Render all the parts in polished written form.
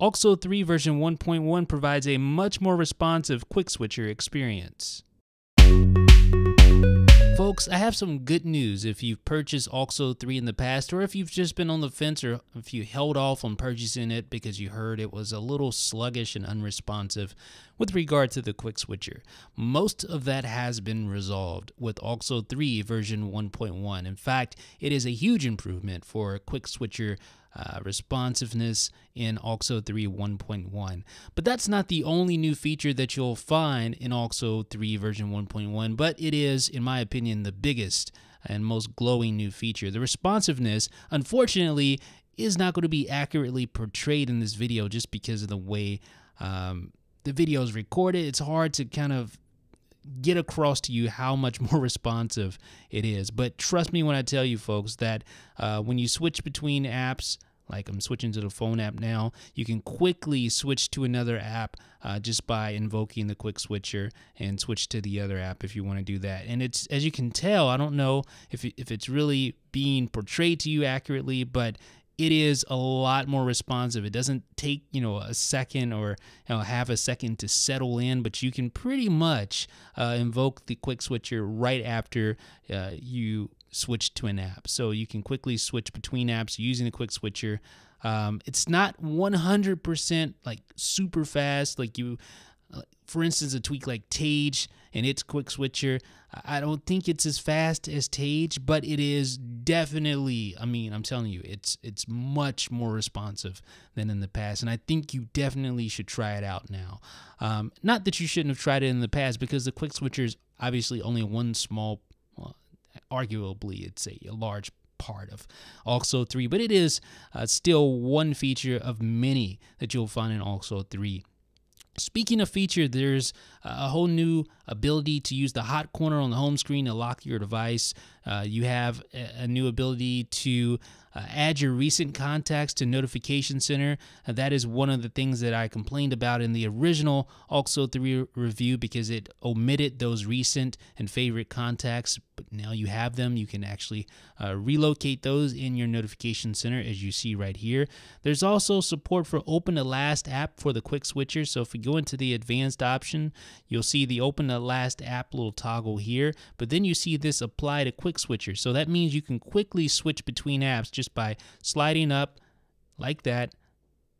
Auxo 3 version 1.1 provides a much more responsive quick switcher experience. Folks, I have some good news if you've purchased Auxo 3 in the past, or if you've just been on the fence, or if you held off on purchasing it because you heard it was a little sluggish and unresponsive with regard to the quick switcher. Most of that has been resolved with Auxo 3 version 1.1. In fact, it is a huge improvement for quick switcher responsiveness in Auxo 3 1.1. But that's not the only new feature that you'll find in Auxo 3 version 1.1, but it is, in my opinion, the biggest and most glowing new feature. The responsiveness, unfortunately, is not going to be accurately portrayed in this video just because of the way the video is recorded. It's hard to kind of get across to you how much more responsive it is. But trust me when I tell you, folks, that when you switch between apps, like I'm switching to the phone app now, you can quickly switch to another app just by invoking the quick switcher and switch to the other app if you want to do that. And it's, as you can tell, I don't know if it's really being portrayed to you accurately, but it is a lot more responsive. It doesn't take, a second or half a second to settle in, but you can pretty much invoke the quick switcher right after you switch to an app. So you can quickly switch between apps using the quick switcher. It's not 100% like super fast, like for instance, a tweak like Tage and its quick switcher. I don't think it's as fast as Tage, but it is definitely, I'm telling you, it's much more responsive than in the past. And I think you definitely should try it out now. Not that you shouldn't have tried it in the past, because the quick switcher is obviously only one small, arguably it's a large part of Auxo 3, but it is still one feature of many that you'll find in Auxo 3. Speaking of feature, there's a whole new ability to use the hot corner on the home screen to lock your device. You have a new ability to add your recent contacts to Notification Center. That is one of the things that I complained about in the original Auxo 3 review, because it omitted those recent and favorite contacts, but now you have them. You can actually relocate those in your Notification Center, as you see right here. There's also support for Open the Last app for the quick switcher. So if we go into the advanced option, you'll see the Open the Last app little toggle here, but then you see this apply to quick switcher. So that means you can quickly switch between apps just by sliding up like that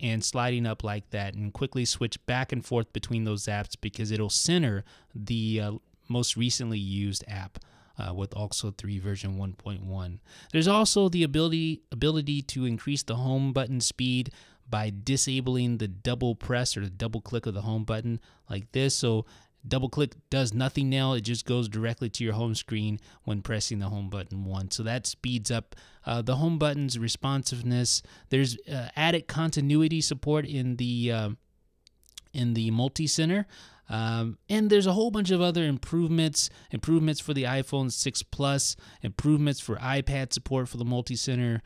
and sliding up like that, and quickly switch back and forth between those apps, because it'll center the most recently used app with Auxo 3 version 1.1. There's also the ability to increase the home button speed by disabling the double press or the double click of the home button like this. So double click does nothing now. It just goes directly to your home screen when pressing the home button once. So that speeds up the home button's responsiveness. There's added continuity support in the multi-center. And there's a whole bunch of other improvements for the iPhone 6 Plus, improvements for iPad support for the multi-center,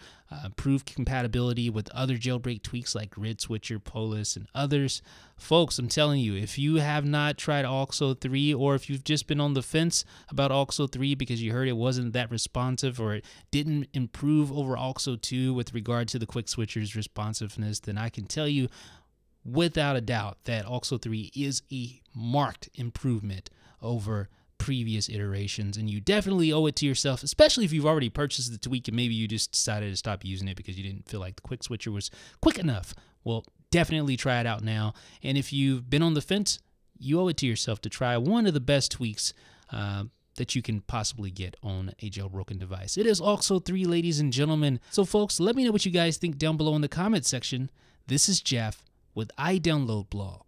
improved compatibility with other jailbreak tweaks like Grid Switcher, Polis, and others. Folks, I'm telling you, if you have not tried Auxo 3, or if you've just been on the fence about Auxo 3 because you heard it wasn't that responsive, or it didn't improve over Auxo 2 with regard to the quick switcher's responsiveness, then I can tell you without a doubt that Auxo 3 is a marked improvement over previous iterations, and you definitely owe it to yourself, especially if you've already purchased the tweak and maybe you just decided to stop using it because you didn't feel like the quick switcher was quick enough. Well, definitely try it out now. And if you've been on the fence, you owe it to yourself to try one of the best tweaks that you can possibly get on a jailbroken device. It is Auxo 3, ladies and gentlemen. So folks, let me know what you guys think down below in the comment section. This is Jeff with iDownload Blog.